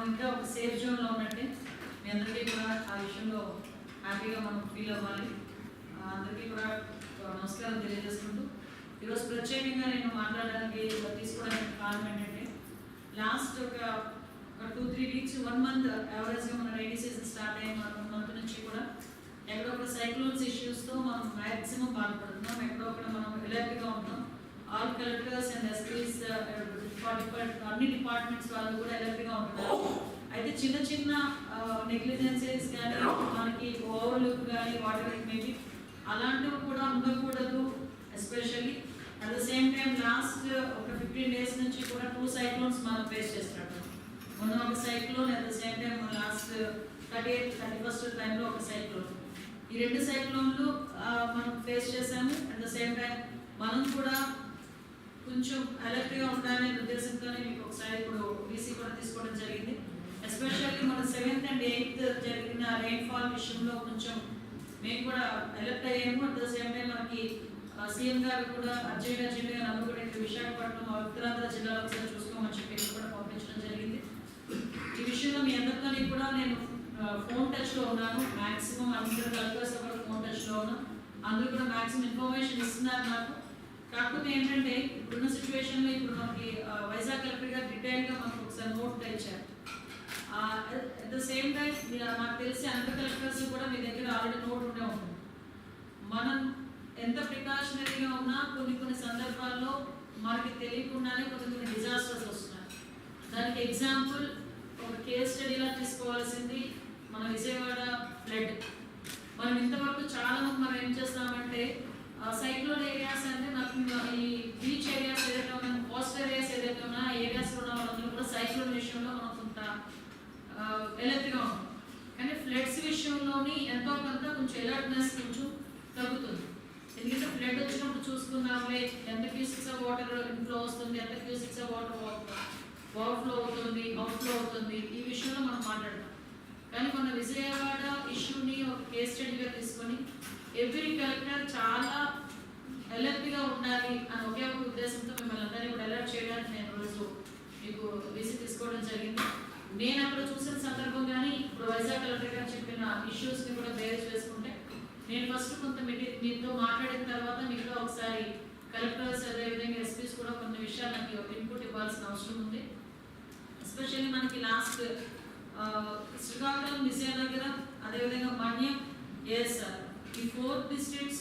మనం ఇంకా ఒక సేఫ్ జోన్లో ఉన్నట్టే. మీ అందరికీ కూడా ఆ విషయంలో హ్యాపీగా మనం ఫీల్ అవ్వాలి. అందరికీ కూడా నమస్కారం తెలియజేసుకుంటూ ఈరోజు ప్రత్యేకంగా నేను మాట్లాడడానికి తీసుకోవడానికి కారణం ఏంటంటే, లాస్ట్ ఒక 2-3 వీక్స్ 1 మంత్ యావరేజ్గా మన రైనీ సీజన్ స్టార్ట్ అయిన 1 మంత్ నుంచి కూడా ఎక్కడొక్కడ సైక్లోన్స్ ఇష్యూస్తో మనం మ్యాక్సిమం బాధపడుతున్నాం. ఎక్కడొక్కడ మనం ఎలర్ట్గా ఉంటాం. ఆల్ కలెక్టర్స్ అండ్ ఎస్పీస్ అన్ని డిపార్ట్మెంట్స్ వాళ్ళు కూడా ఎలర్ట్గా ఉంటున్నారు. అయితే చిన్న చిన్న నెగ్లిజెన్సెస్ కానీ మనకి ఓవర్లుక్ కానీ వాటర్ మేబీ అలాంటివి కూడా ఉండకూడదు. Especially at the same time last ఒక 15 days నుంచి కూడా 2 cyclones మనం ఫేస్ చేస్తున్నట్టు. మొన్న ఒక cyclone, at the same time last 31st టైంలో ఒక సైక్లోన్. ఈ 2 సైక్లోన్లు మనం ఫేస్ చేసాము. అట్ ద సేమ్ టైం మనం కూడా కొంచెం అలర్ట్గా ఉండాలనే ఉద్దేశంతోనే మీకు ఒకసారి ఇప్పుడు వీసీ కూడా తీసుకోవడం జరిగింది. ఎస్పెషల్లీ మన 7th and 8th జరిగిన రెయిన్ఫాల్ విషయంలో కొంచెం మేము కూడా అలర్ట్ అయ్యాము. అట్ ద సేమ్ టైం మనకి సీఎం గారు కూడా అర్జెంట్గా నన్ను కూడా ఇక్కడ విశాఖపట్నం ఉత్తరాంధ్ర జిల్లాలో ఒకసారి చూసుకోమని చెప్పి కూడా పంపించడం జరిగింది. ఈ విషయంలో మీ అందరితో కూడా నేను ఫోన్ టచ్లో ఉన్నాను. మ్యాక్సిమం అందరూ కలెక్టర్స్ కూడా ఫోన్ టచ్లో ఉన్నాను. అందరూ కూడా మ్యాక్సిమం ఇన్ఫర్మేషన్ ఇస్తున్నారు నాకు. కాకపోతే ఏంటంటే ఇప్పుడున్న సిచ్యువేషన్లో ఇప్పుడు మనకి వైజాగ్ కలెక్టర్ గారు డీటెయిల్గా మనకు ఒకసారి నోట్ ఇచ్చారు. అట్ ద సేమ్ టైం నాకు తెలిసి అందరు కలెక్టర్స్ కూడా మీ దగ్గర ఆల్రెడీ నోట్ ఉండే ఉంటుంది. మనం ఎంత ప్రికాషనరీగా ఉన్నా కొన్ని సందర్భాల్లో మనకి తెలియకుండానే కొన్ని డిజాస్టర్స్ వస్తున్నాయి. దానికి ఎగ్జాంపుల్ ఒక కేస్ స్టడీలా తీసుకోవాల్సింది మన విజయవాడ ఫ్లడ్. మనం ఇంతవరకు చాలా మంది మనం ఏం చేస్తామంటే సైక్లోన్ ఏరియాస్ అంటే నాకు ఈ బీచ్ ఏరియాస్ ఏదైతే ఉన్నా, కోస్టల్ ఏరియాస్ ఏదైతే ఉన్నా ఏరియాస్లో ఉన్న వాళ్ళందరూ కూడా సైక్లోన్ విషయంలో మనం కొంత ఎలర్ట్గా ఉంటాం. కానీ ఫ్లడ్స్ విషయంలోని ఎంతో కొంత కొంచెం ఎలర్ట్నెస్ కొంచెం తగ్గుతుంది. ఎందుకంటే ఫ్లడ్ వచ్చినప్పుడు చూసుకున్నామే ఎంత క్యూసిక్స్ ఆఫ్ వాటర్ ఇన్ఫ్లో వస్తుంది, ఎంత క్యూసిక్స్ ఆఫ్ వాటర్ ఓవర్ఫ్లో అవుతుంది, అవుట్ఫ్లో అవుతుంది. ఈ విషయంలో మనం మాట్లాడతాం. కానీ మన విజయవాడ ఇష్యూని ఒక కేస్ స్టడీగా తీసుకొని ఎవ్రీ కలెక్టర్ చాలా అలర్ట్గా ఉండాలి అని ఒకే ఒక ఉద్దేశంతో మిమ్మల్ని అందరినీ కూడా అలర్ట్ చేయడానికి నేను రోజు మీకు వీసీ తీసుకోవడం జరిగింది. నేను అక్కడ చూసిన సందర్భం కానీ ఇప్పుడు వైజాగ్ కలెక్టర్ గారు చెప్పిన ఇష్యూస్ని కూడా బేస్ చేసుకుంటే నేను ఫస్ట్ కొంత మీతో మాట్లాడిన తర్వాత మీతో ఒకసారి కలెక్టర్స్ అదేవిధంగా ఎస్పీస్ కూడా కొన్ని విషయాలు నాకు ఇన్పుట్ ఇవ్వాల్సిన అవసరం ఉంది. ఎస్పెషల్లీ మనకి లాస్ట్ శ్రీకాకుళం, విజయనగరం, అదేవిధంగా మన్యం, ఏఎస్ఆర్ ఈ 4 districts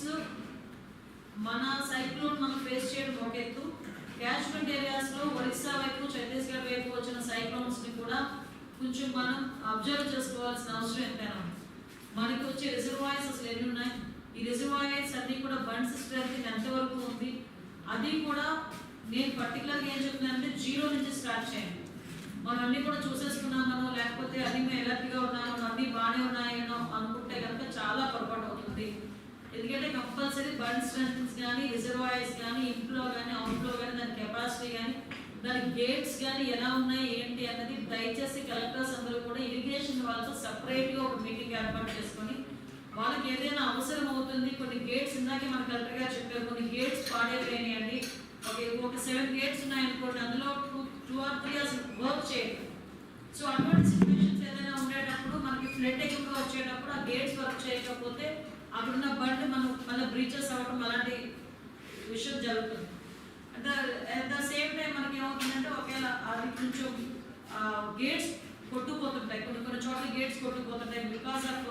మన సైక్లోన్ మనం ఫేస్ చేయడం ఒక ఎత్తు. క్యాచ్మెంట్ ఏరియాస్లో ఒరిస్సా వైపు, ఛత్తీస్గఢ్ వైపు వచ్చిన సైక్లోన్స్ని కూడా కొంచెం మనం అబ్జర్వ్ చేసుకోవాల్సిన అవసరం ఎంతైనా ఉంది. మనకి వచ్చే రిజర్వాయర్స్ అసలు ఎన్ని ఉన్నాయి, ఈ రిజర్వాయర్స్ అన్నీ కూడా బండ్స్ స్ట్రెంత్ ఎంతవరకు ఉంది, అది కూడా నేను పర్టికులర్గా ఏం చెప్తున్నానంటే 0 నుంచి స్టార్ట్ చేయండి. మనం అన్నీ కూడా చూసేసుకున్నామనో లేకపోతే అది మేము ఎలర్ట్గా ఉన్నామో అన్నీ బాగానే ఉన్నాయనో అనుకుంటే కనుక చాలా పొరపాటు అవుతుంది. ఎందుకంటే కంపల్సరీ బండ్ స్ట్రెంత్స్ కానీ, రిజర్వాయర్స్ కానీ, ఇన్ఫ్లో కానీ, అవుట్ఫ్లో కానీ, దాని కెపాసిటీ కానీ, దాని గేట్స్ కానీ ఎలా ఉన్నాయి ఏంటి అన్నది దయచేసి కలెక్టర్స్ అందరూ కూడా ఇరిగేషన్ వాళ్ళతో సపరేట్గా ఒక మీటింగ్ ఏర్పాటు చేసుకొని వాళ్ళకి ఏదైనా అవసరం అవుతుంది. కొన్ని గేట్స్ ఇందాకే మన కలెక్టర్ గారు చెప్పారు, కొన్ని గేట్స్ పాడైపోయినాయండి, ఒక 7 gates ఉన్నాయనుకోండి, అందులో 2 or 3 అసలు వర్క్ చేయదు. సో అటువంటి సిచ్యువేషన్స్ ఏదైనా ఉండేటప్పుడు మనకి ఫ్లడ్ ఎక్కువగా వచ్చేటప్పుడు ఆ గేట్స్ వర్క్ చేయకపోతే అక్కడున్న బండ్ మనం మళ్ళీ బ్రీచెస్ అవ్వడం అలాంటి విషయం జరుగుతుంది. అట్ ద సేమ్ టైం మనకి ఏమవుతుందంటే ఒకవేళ అది కొంచెం గేట్స్ కొట్టుకుపోతుంటాయి, కొన్ని చోట్ల గేట్స్ కొట్టుకుపోతుంటాయి because of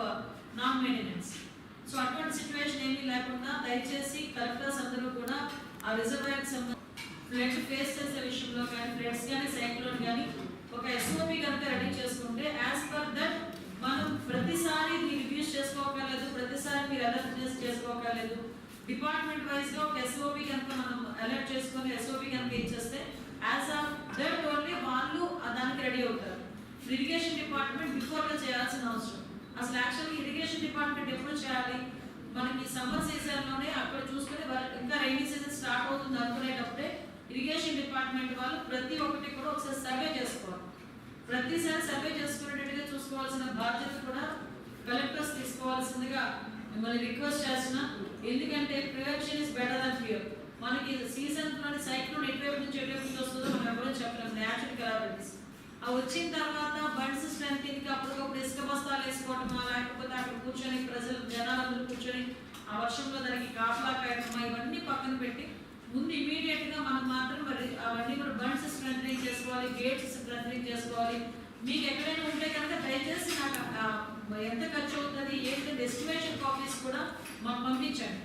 non maintenance. So అటువంటి సిచ్యువేషన్ ఏమీ లేకుండా దయచేసి కలెక్టర్స్ అందరూ కూడా ఆ రిజర్వాయర్కి ఫ్లడ్ ఫేస్ చేసే విషయంలో కానీ, ఫ్లడ్స్ కానీ, సైక్లోన్ కానీ ఒక ఎస్ఓపి కనుక రెడీ చేసుకుంటే యాజ్ పర్ దట్ మనం ప్రతిసారి రివ్యూస్ చేసుకోగలేదు, ప్రతిసారి మీరు అలర్ట్నెస్ చేసుకోగలేదు. డిపార్ట్మెంట్ వైజ్గా ఒక ఎస్ఓపి కనుక మనం అలర్ట్ చేసుకొని ఎస్ఓపి కనుక ఇచ్చేస్తే యాజ్ ఆఫ్ దట్ ఓన్లీ వాళ్ళు దానికి రెడీ అవుతారు. ఇరిగేషన్ డిపార్ట్మెంట్ బిఫోర్గా చేయాల్సిన అవసరం. అసలు యాక్చువల్గా ఇరిగేషన్ డిపార్ట్మెంట్ ఎప్పుడు చేయాలి, మనకి సమ్మర్ సీజన్లోనే అక్కడ చూసుకుని ఇంకా రైనీ సీజన్ స్టార్ట్ అవుతుంది అనుకునేటప్పుడే ఇరిగేషన్ డిపార్ట్మెంట్ వాళ్ళు ప్రతి ఒక్కటి కూడా ఒకసారి సర్వే చేసుకోవాలి. ప్రతిసారి సర్వే చేసుకునేటట్టుగా చూసుకోవాల్సిన బాధ్యత కూడా కలెక్టర్స్ తీసుకోవాల్సిందిగా మిమ్మల్ని రిక్వెస్ట్ చేసిన. ఎందుకంటే prevention is better than fear. మనకి సీజన్లోని సైక్లోన్ ఎటువైపు నుంచి వస్తుందో మనం ఎవరో చెప్పలేము, న్యాచురల్ కెలామిటీస్. ఆ వచ్చిన తర్వాత బండ్స్ స్ట్రెంగ్ అప్పటికప్పుడు ఇసుక బస్తాలు వేసుకోవటమా, లేకపోతే అక్కడ కూర్చొని జనాలందరూ కూర్చొని ఆ వర్షంలో దానికి కాపలా కాయటమా, ఇవన్నీ పక్కన పెట్టి ముందు ఇమీడియట్ గా మనం మాత్రం మరి అవన్నీ కూడా బండ్స్ స్ట్రెంగ్ చేసుకోవాలి, గేట్స్ స్ట్రెంగ్ చేసుకోవాలి. మీకు ఎక్కడైనా ఉంటే కనుక దయచేసి నాకు ఎంత ఖర్చు అవుతుంది ఏంటంటే ఎస్టిమేషన్ కాపీస్ కూడా మాకు పంపించండి.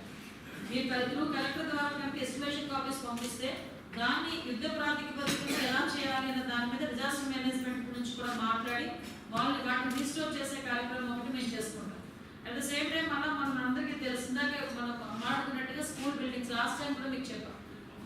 మీరు కలెక్టర్ ద్వారా కనుక ఎస్టిమేషన్ కాపీస్ పంపిస్తే దాన్ని యుద్ధ ప్రాతిపదికగా ఎలా చేయాలి అనే దాని మీద డిజాస్టర్ మేనేజ్మెంట్ గురించి కూడా మాట్లాడి వాళ్ళు వాటిని రిస్టోర్ చేసే కార్యక్రమం ఒకటి మేము చేసుకుంటాం. అట్ ద సేమ్ టైం మన అందరికీ తెలిసిందాక మనం మాట్లాడుకున్నట్టుగా స్కూల్ బిల్డింగ్స్ లాస్ట్ టైం కూడా మీకు చెప్పాం.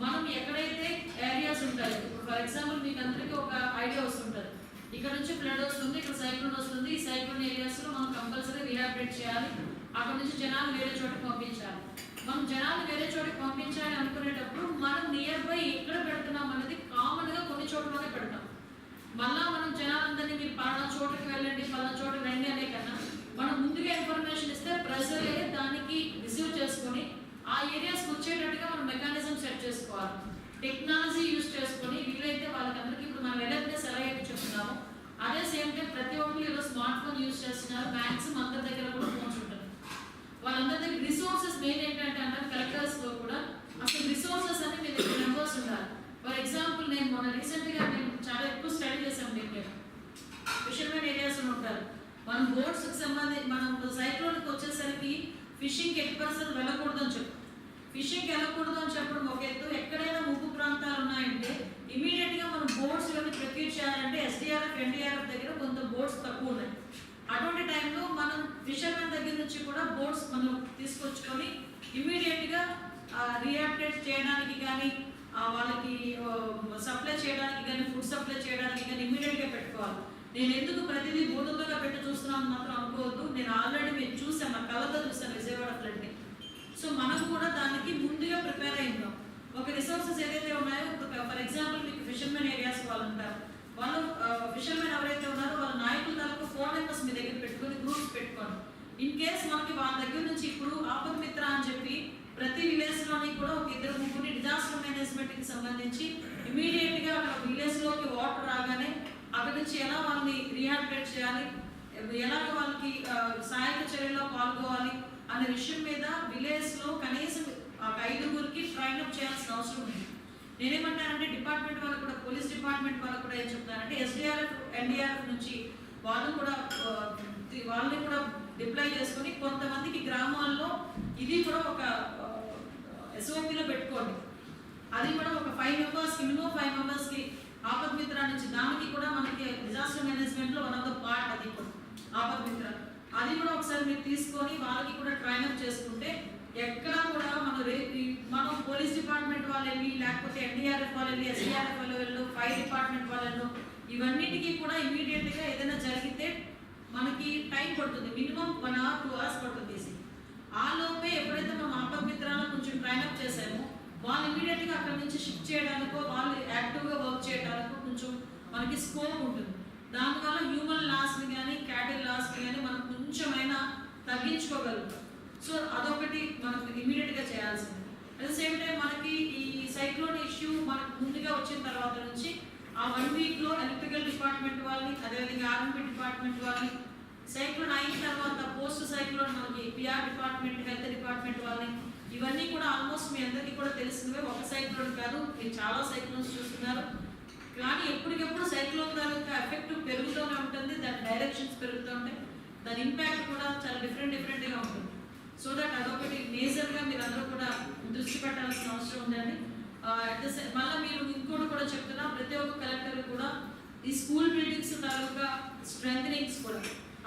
మనం ఎక్కడైతే ఏరియాస్ ఉంటాయి, ఇప్పుడు ఫర్ ఎగ్జాంపుల్ మీకు అందరికీ ఒక ఐడియా వస్తుంటుంది, ఇక్కడ నుంచి ఫ్లడ్ వస్తుంది, ఇక్కడ సైక్లోన్ వస్తుంది, ఈ సైక్లోన్ ఏరియాస్ లో మనం కంపల్సరీ రీహాబిలిటేట్ చేయాలి, అక్కడ నుంచి జనాలు వేరే చోటకి పంపించాలి. మనం జనాలు వేరే చోటకి పంపించాలి అనుకునేటప్పుడు మనం నియర్ బై ఎక్కడ పెడుతున్నాం అనేది కామన్ గా కొన్ని చోట్లనే పెడతాం. మళ్ళా మనం జనాలందరినీ మీరు పలానా చోటకి వెళ్ళండి, పలానా చోటకి రండి అనే కన్నా మనం ముందుగా ఇన్ఫర్మేషన్ ఇస్తే ప్రజలే దానికి రిసీవ్ చేసుకొని ఆ ఏరియాస్కి వచ్చేటట్టుగా మనం మెకానిజం సెట్ చేసుకోవాలి. టెక్నాలజీ యూజ్ చేసుకొని వీలైతే వాళ్ళకందరికీ ఇప్పుడు మనం అవేర్నెస్ ఎలా అయితే చెప్తున్నామో అదే సేమ్ టైం ప్రతి ఒక్కరు ఈరోజు స్మార్ట్ ఫోన్ యూజ్ చేస్తున్నారు. మ్యాక్సిమం అందరి దగ్గర కూడా ఫోన్స్ ఉంటుంది. వాళ్ళందరి దగ్గర రిసోర్సెస్ మెయిన్ ఏంటంటే అంటే కలెక్టర్స్ లో కూడా అసలు రిసోర్సెస్ అని మీ దగ్గర నెంబర్స్ ఉండాలి. ఫర్ ఎగ్జాంపుల్ నేను రీసెంట్ గా నేను చాలా ఎక్కువ స్టడీ చేశాను. మీకు ఫిషర్మెన్ ఏరియాస్ ఉంటారు, మనం బోట్స్ కి సంబంధించి మనం సైక్లోన్కి వచ్చేసరికి ఫిషింగ్ 8% వెళ్ళకూడదు అని చెప్పు. ఫిషింగ్ వెళ్ళకూడదు అని చెప్పడం ఒక ఎత్తు. ఎక్కడైనా ముప్పు ప్రాంతాలు ఉన్నాయంటే ఇమీడియట్ గా మనం బోట్స్ ఇవన్నీ ప్రొక్యూర్ చేయాలంటే ఎస్డిఆర్ఎఫ్ ఎన్డీఆర్ఎఫ్ దగ్గర కొంత బోట్స్ తక్కువ ఉన్నాయి. అటువంటి టైంలో మనం ఫిషర్మెన్ దగ్గర నుంచి కూడా బోట్స్ మనం తీసుకొచ్చుకొని ఇమీడియట్ గా రీహాబిలిటేట్ చేయడానికి కానీ వాళ్ళకి సప్లై చేయడానికి కానీ ఫుడ్ సప్లై చేయడానికి కానీ ఇమీడియట్ గా పెట్టుకోవాలి. నేను ఎందుకు ప్రతిదీ బోధులుగా పెట్టి చూస్తున్నాను మాత్రం అనుకోవద్దు. నేను ఆల్రెడీ మీరు చూసాను, నా కళ్ళతో చూసాను విజయవాడ ఫ్లడ్ని. సో మనం కూడా దానికి ముందుగా ప్రిపేర్ అయిందాం. ఒక రిసోర్సెస్ ఏదైతే ఉన్నాయో ఇప్పుడు ఫర్ ఎగ్జాంపుల్ మీకు ఫిషర్మెన్ ఏరియాస్ వాళ్ళు ఉంటారు, వాళ్ళు ఫిషర్మెన్ ఎవరైతే ఉన్నారో వాళ్ళ నాయకుల తరపు ఫోన్ నెంబర్స్ మీ దగ్గర పెట్టుకొని గ్రూప్స్ పెట్టుకోండి. ఇన్ కేస్ మనకి వాళ్ళ దగ్గర నుంచి ఇప్పుడు ఆపద్ మిత్ర అని చెప్పి ప్రతి విలేజ్ లోని కూడా ఒక 2-3 డిజాస్టర్ మేనేజ్మెంట్ కి సంబంధించి ఇమీడియట్ గా అక్కడ విలేజ్ లోకి వాటర్ రాగానే అక్కడ నుంచి ఎలా వాళ్ళని రీహాబిలిటేట్ చేయాలి, ఎలాగ వాళ్ళకి సహాయక చర్యలో పాల్గొవాలి అనే విషయం మీద విలేజ్ లో కనీసం 5గురికి ట్రైన్ అప్ చేయాల్సిన అవసరం ఉంది. నేనేమంటానంటే డిపార్ట్మెంట్ వాళ్ళు కూడా, పోలీస్ డిపార్ట్మెంట్ వాళ్ళు కూడా ఏం చెప్తారంటే ఎస్డిఆర్ఎఫ్ ఎన్డీఆర్ఎఫ్ నుంచి వాళ్ళని కూడా డిప్లాయ్ చేసుకొని కొంతమందికి గ్రామాల్లో ఇది కూడా ఒక ఎస్ఓపిలో పెట్టుకోండి. అది కూడా ఒక 5 మెంబర్స్కి మినిమం 5 మెంబర్స్కి ఆపద్ మిత్ర నుంచి దానికి కూడా మనకి డిజాస్టర్ మేనేజ్మెంట్ లో వన్ ఆఫ్ ద పార్ట్ అది కూడా ఆపద్ మిత్ర. అది కూడా ఒకసారి మీరు తీసుకొని వాళ్ళకి కూడా ట్రైన్ అప్ చేసుకుంటే ఎక్కడ కూడా మనం పోలీస్ డిపార్ట్మెంట్ వాళ్ళు వెళ్ళి లేకపోతే ఎన్డీఆర్ఎఫ్ వాళ్ళు వెళ్ళి ఎస్డీఆర్ఎఫ్ వాళ్ళు వెళ్ళు ఫైర్ డిపార్ట్మెంట్ వాళ్ళు ఇవన్నిటికీ కూడా ఇమీడియట్ గా ఏదైనా జరిగితే మనకి టైం పడుతుంది, మినిమం 1 hour 2 hours పడుతుంది. ఆ లోపే ఎప్పుడైతే మనం ఆపద్ మిత్రాలను కొంచెం ట్రైన్ అప్ చేసామో వాళ్ళు ఇమీడియట్ గా అక్కడ నుంచి షిఫ్ట్ చేయడానికో వాళ్ళు యాక్టివ్ గా వర్క్ చేయడానికో కొంచెం మనకి స్కోప్ ఉంటుంది. దానివల్ల హ్యూమన్ లాస్ ని కానీ క్యాటిల్ లాస్ ని కానీ మనం కొంచెమైనా తగ్గించుకోగలుగుతాం. సో అదొకటి మనకు ఇమీడియట్ గా చేయాల్సింది. అట్ ద సేమ్ టైం మనకి ఈ సైక్లోన్ ఇష్యూ మనకు ముందుగా వచ్చిన తర్వాత నుంచి ఆ 1 week లో ఎలక్ట్రికల్ డిపార్ట్మెంట్ వాళ్ళని అదేవిధంగా ఆర్ఎంపీ డిపార్ట్మెంట్ వాళ్ళని, సైక్లోన్ అయిన తర్వాత పోస్ట్ సైక్లోన్ మనకి పిఆర్ డిపార్ట్మెంట్ హెల్త్ డిపార్ట్మెంట్ వాళ్ళని, ఇవన్నీ కూడా ఆల్మోస్ట్ మీ అందరికీ కూడా తెలిసినవే. ఒక సైక్లోన్ కాదు, మీరు చాలా సైక్లోన్స్ చూస్తున్నారు. కానీ ఎప్పటికెప్పుడు సైక్లోన్ తాలూకా ఎఫెక్ట్ పెరుగుతూనే ఉంటుంది, దాని డైరెక్షన్స్ పెరుగుతూ ఉంటాయి, దాని ఇంపాక్ట్ కూడా చాలా డిఫరెంట్గా ఉంటుంది. సో దట్ అదొకటి మేజర్గా మీరు అందరూ కూడా దృష్టి పెట్టాల్సిన అవసరం ఉందండి. మళ్ళీ మీరు ఇంకోటి కూడా చెప్తున్నా, ప్రతి ఒక్క కలెక్టర్ కూడా ఈ స్కూల్ బిల్డింగ్స్ తాలూకా స్ట్రెంథనింగ్స్ కూడా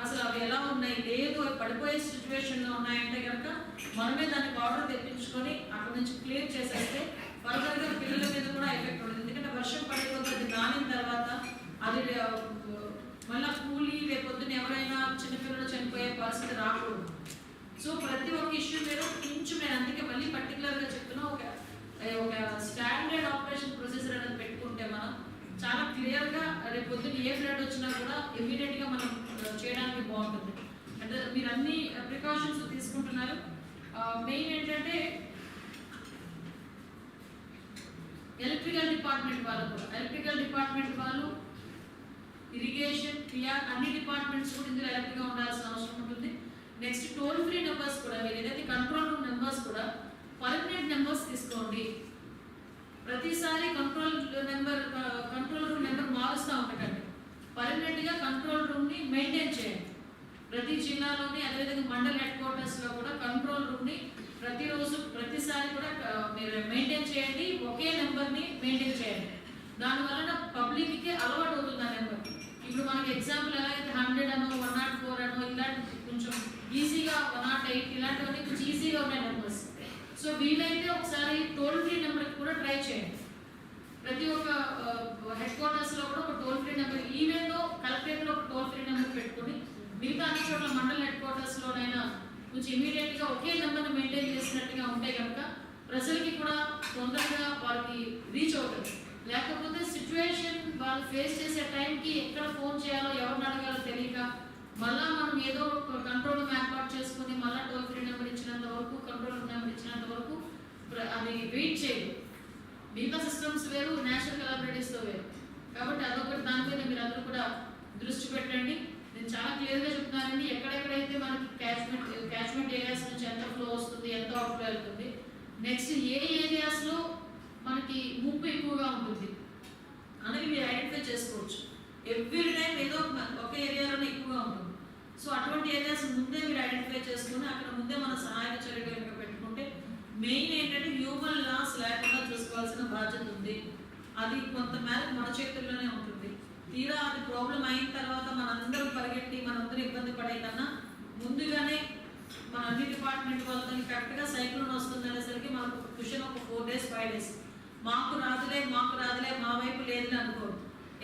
అసలు అవి ఎలా ఉన్నాయి, లేదు పడిపోయే సిచ్యువేషన్లో ఉన్నాయంటే కనుక మనమే దానికి ఆర్డర్ తెప్పించుకొని అక్కడ నుంచి క్లియర్ చేసేస్తే ఫర్దర్గా పిల్లల మీద కూడా ఎఫెక్ట్ ఉండదు. ఎందుకంటే వర్షం పడిపోతే అది నానిన తర్వాత అది మళ్ళీ కూలీ రేపొద్దున ఎవరైనా చిన్నపిల్లలు చనిపోయే పరిస్థితి రాకూడదు. సో ప్రతి ఒక్క ఇష్యూ మీద కొంచెం నేను అందుకే మళ్ళీ పర్టికులర్గా చెప్తున్నా, ఒక స్టాండర్డ్ ఆపరేషన్ ప్రొసీజర్ అనేది పెట్టుకుంటే మనం చాలా క్లియర్గా రేపు పొద్దున్న ఏ ఫ్లడ్ వచ్చినా కూడా ఇమీడియట్గా మనం చేయడానికి బాగుంటుంది. అంటే మీరు అన్ని ప్రికాషన్స్ తీసుకుంటున్నారు. మెయిన్ ఏంటంటే ఎలక్ట్రికల్ డిపార్ట్మెంట్ వాళ్ళు ఇరిగేషన్ క్లియర్, అన్ని డిపార్ట్మెంట్స్ కూడా ఇందులో అలర్ట్గా ఉండాల్సిన అవసరం ఉంటుంది. నెక్స్ట్ టోల్ ఫ్రీ నెంబర్స్ కూడా, మీరు ఏదైతే కంట్రోల్ రూమ్ నెంబర్స్ కూడా పర్మనెంట్ నెంబర్స్ తీసుకోండి. ప్రతిసారి కంట్రోల్ రూమ్ నెంబర్ మారుస్తూ ఉంటాకండి. పర్మనెంట్గా కంట్రోల్ రూమ్ని మెయింటైన్ చేయండి. ప్రతి జిల్లాలోని అదేవిధంగా మండల్ హెడ్ క్వార్టర్స్లో కూడా కంట్రోల్ రూమ్ని ప్రతిరోజు ప్రతిసారి కూడా మీరు మెయింటైన్ చేయండి. ఒకే నెంబర్ని మెయింటైన్ చేయండి. దానివలన పబ్లిక్కి అలవాటు అవుతుంది ఆ నెంబర్. ఇప్పుడు మనకి ఎగ్జాంపుల్ ఎలా అయితే 100 అనో 104 అనో ఇలాంటి కొంచెం ఈజీగా 108 ఇలాంటివన్నీ కొంచెం ఈజీగా ఉన్నాయి నెంబర్స్. సో వీలైతే ఒకసారి టోల్ ఫ్రీ నెంబర్కి కూడా ట్రై చేయండి. ప్రతి ఒక్క హెడ్ క్వార్టర్స్లో కూడా ఒక టోల్ ఫ్రీ నెంబర్, ఈవెన్లో కలెక్టరేట్లో ఒక టోల్ ఫ్రీ నెంబర్ పెట్టుకుని మిగతా అన్ని చోట్ల మండల హెడ్ క్వార్టర్స్లోనైనా కొంచెం ఇమీడియట్గా ఒకే నెంబర్ని మెయింటైన్ చేసినట్టుగా ఉంటే కనుక ప్రజలకి కూడా తొందరగా వాళ్ళకి రీచ్ అవుతుంది. లేకపోతే సిచ్యువేషన్ వాళ్ళు ఫేస్ చేసే టైంకి ఎక్కడ ఫోన్ చేయాలో ఎవరిని అడగాలో తెలియక మళ్ళీ మనం ఏదో కంట్రోల్ రూమ్ ఏర్పాటు చేసుకుని మళ్ళీ టోల్ ఫ్రీ నెంబర్ ఇచ్చినంత వరకు, కంట్రోల్ రూమ్ నెంబర్ ఇచ్చినంత వరకు అది వెయిట్ చేయదు. మిగతా సిస్టమ్స్ వేరు, నేషనల్ కలాబరేటివ్స్తో వేరు. కాబట్టి అదొకటి, దాని మీద మీరు అందరూ కూడా దృష్టి పెట్టండి. నేను చాలా క్లియర్గా చెప్తున్నానండి. ఎక్కడెక్కడైతే మనకి క్యాచ్మెంట్ ఏరియాస్ నుంచి ఎంత ఫ్లో వస్తుంది, ఎంత అవుట్ఫ్లో వెళ్తుంది, నెక్స్ట్ ఏ ఏరియాస్లో మనకి ముప్పు ఎక్కువగా ఉంటుంది అనేది మీరు ఐడెంటిఫై చేసుకోవచ్చు. ఎవ్రీ టైం ఏదో ఒక ఏరియాలోనే ఎక్కువగా ఉంటుంది. సో అటువంటి ఏరియాస్ ముందే మీరు ఐడెంటిఫై చేసుకుని అక్కడ ముందే మన సహాయక చర్యలు కనుక పెట్టుకుంటే మెయిన్ ఏంటంటే హ్యూమన్ లాస్ లేకుండా చూసుకోవాల్సిన బాధ్యత ఉంది. అది కొంత మేరకు మన చేతుల్లోనే ఉంటుంది. తీరా అది ప్రాబ్లం అయిన తర్వాత మనందరం పరిగెట్టి మనందరూ ఇబ్బంది పడే కన్నా ముందుగానే మన అన్ని డిపార్ట్మెంట్ వాళ్ళతో కరెక్ట్గా సైక్లోన్ వస్తుంది అనేసరికి మనకు క్వశ్చన్ ఒక 4 days 5 days మాకు రాదులే మా వైపు లేదులే అనుకోరు.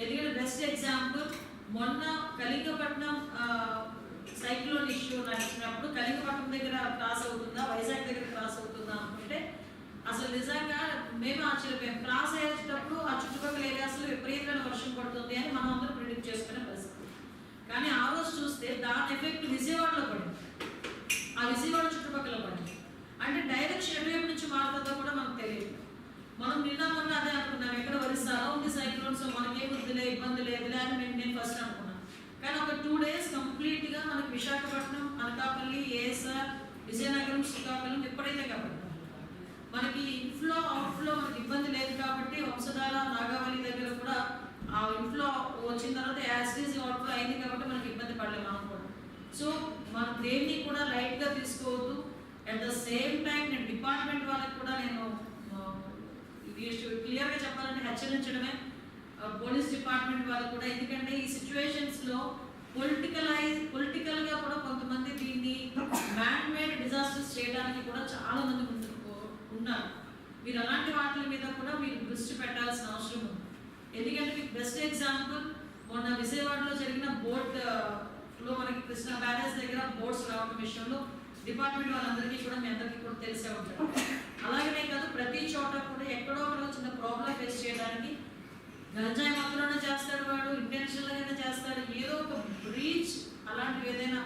ఎందుకంటే బెస్ట్ ఎగ్జాంపుల్ మొన్న కళింగపట్నం సైక్లోన్ ఇష్యూ నడిచినప్పుడు కళింగపట్నం దగ్గర క్రాస్ అవుతుందా, వైజాగ్ దగ్గర క్రాస్ అవుతుందా అనుకుంటే అసలు నిజంగా మేము ఆశ్చర్యపోయాం. క్రాస్ అయ్యేటప్పుడు ఆ చుట్టుపక్కల ఏరియాస్లో విపరీతమైన వర్షం పడుతుంది అని మనం అందరం ప్రిడిక్ట్ చేసుకునే పరిస్థితి. కానీ ఆ రోజు చూస్తే దాని ఎఫెక్ట్ విజయవాడలో పడింది, ఆ విజయవాడ చుట్టుపక్కల పడింది. అంటే డైరెక్షన్ ఎటువైపు నుంచి మారుతుందో కూడా మనకు తెలియదు. మనం నిన్న మొన్న అదే అనుకున్నాం, ఎక్కడ వరిస్తారో ఉంది సైక్లోన్స్, మనకేం వద్దులే ఇబ్బంది లేదులే అని నేను ఫస్ట్ అనుకున్నాను. కానీ ఒక 2 days కంప్లీట్గా మనకి విశాఖపట్నం, అనకాపల్లి, ఏఎస్ఆర్, విజయనగరం, శ్రీకాకుళం ఎప్పుడైతే కాబట్టి మనకి ఇన్ఫ్లో అవుట్ఫ్లో మనకి ఇబ్బంది లేదు కాబట్టి వంశధార, నాగావళి దగ్గర కూడా ఆ ఇన్ఫ్లో వచ్చిన తర్వాత యాసిడ్ అవుట్ఫ్లో అయింది కాబట్టి మనకి ఇబ్బంది పడలేదు మనం కూడా. సో మనం దేన్ని కూడా లైట్గా తీసుకోవద్దు. అట్ ద సేమ్ టైం నేను డిపార్ట్మెంట్ వాళ్ళకి కూడా నేను క్లియర్గా చెప్పాలంటే హెచ్చరించడమే, పోలీస్ డిపార్ట్మెంట్ వాళ్ళకు కూడా. ఎందుకంటే ఈ సిచ్యువేషన్స్లో పొలిటికల్గా కూడా కొంతమంది దీన్ని మ్యాన్ మేడ్ డిజాస్టర్స్ చేయడానికి కూడా చాలా మంది ఉన్నారు. మీరు అలాంటి వాటి మీద కూడా మీరు దృష్టి పెట్టాల్సిన అవసరం ఉంది. ఎందుకంటే మీకు బెస్ట్ ఎగ్జాంపుల్ మొన్న విజయవాడలో జరిగిన బోట్లో మనకి కృష్ణా బ్యారేజ్ దగ్గర బోట్స్ రావడం విషయంలో డిపార్ట్మెంట్ వాళ్ళందరికీ కూడా మీ అందరికీ కూడా తెలిసే ఉంటారు. అలాగనే కాదు ప్రతి చోట కూడా ఎక్కడో ఒకడో చిన్న ప్రాబ్లం ఫేస్ చేయడానికి గంజాయి మాత్రమే చేస్తాడు, వాడు ఇంటెన్షనల్గానే చేస్తాడు. ఏదో ఒక బ్రీచ్ అలాంటివి ఏదైనా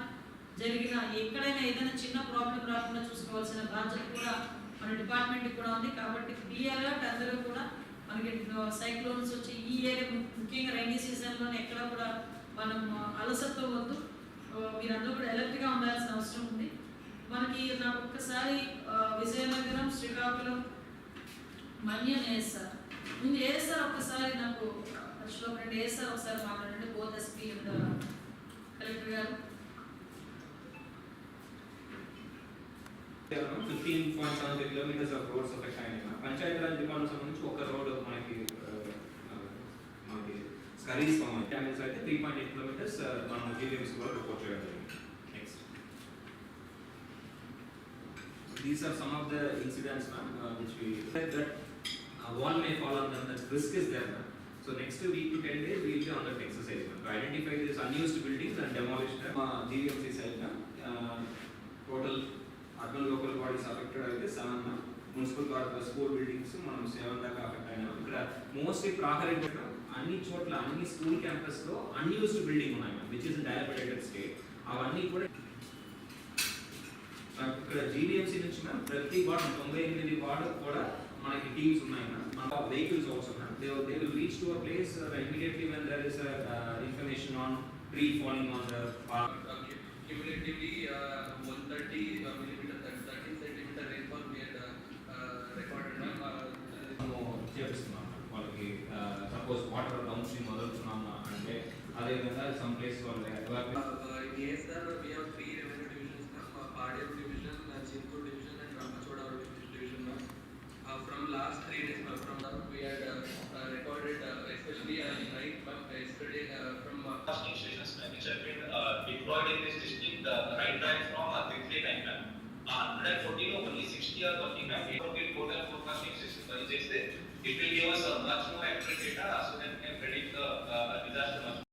జరిగినా ఎక్కడైనా ఏదైనా చిన్న ప్రాబ్లం రాకుండా చూసుకోవాల్సిన బాధ్యత కూడా మన డిపార్ట్మెంట్కి కూడా ఉంది. కాబట్టి బీ అలర్ట్, అందరూ కూడా మనకి సైక్లోన్స్ వచ్చి ఈ ఏరియా ముఖ్యంగా రైనీ సీజన్లోనే ఎక్కడ కూడా మనం అలసత్వం వద్దు, మీరందరూ కూడా అలర్ట్గా ఉండాల్సిన అవసరం ఉంది. మనకి నాకు ఒక్కసారి విజయనగరం, శ్రీకాకుళం, మన్యం ఏఎస్ఆర్ ముందు ఏఎస్ఆర్ ఒక్కసారి నాకు ఫస్ట్లో ఫ్రెండ్ ఏఎస్ఆర్ ఒకసారి మాట్లాడండి, బోత్ ఎస్పీ అండ్ కలెక్టర్ గారు. 15.75 kilometers of roads affect అయినా పంచాయతీరాజ్ డిపార్ట్మెంట్ సంబంధించి ఒక రోడ్ మనకి స్కరీస్ డ్యామేజ్ అయితే 3.8 kilometers మనం జీవీఎంసీ కూడా రిపోర్ట్ చేయడం జరిగింది. Next these are some of the incidents which we said that wall may fall on them, that risk is there. So next week to 10 days we will be on that exercise to identify these unused buildings and demolish them. GVMC side total urban local bodies affected అయితే 7, municipal corporation school buildings మనం 7 దాకా affect అయినా. ఇక్కడ mostly ప్రాహరీ అన్ని చోట్ల అన్ని school campus లో unused building ఉన్నాయి విచ్ ఇస్ డైలాపిడేటెడ్ స్టేట్. అవన్నీ కూడా ఇక్కడ జీవీఎంసీ నుంచి ప్రతి వార్డు 98 వార్డు కూడా మనకి టీమ్స్ ఉన్నాయి. మన vehicles also they will reach to a place immediately when there is information on tree falling on the park. Cumulatively, 130 millimeter, 13 centimeter rainfall we had recorded. చేపిస్తున్నాం వాళ్ళకి సపోజ్ వాటర్ డౌన్ స్ట్రీమ్ వదులుతున్నాం అంటే అదేవిధంగా some place వాళ్ళు Yes, sir. We have 3 revenue divisions, Padir division, Chintur division, and Ramachodavar division. From last 3 days, from that we had recorded, especially night, yesterday from stations which have been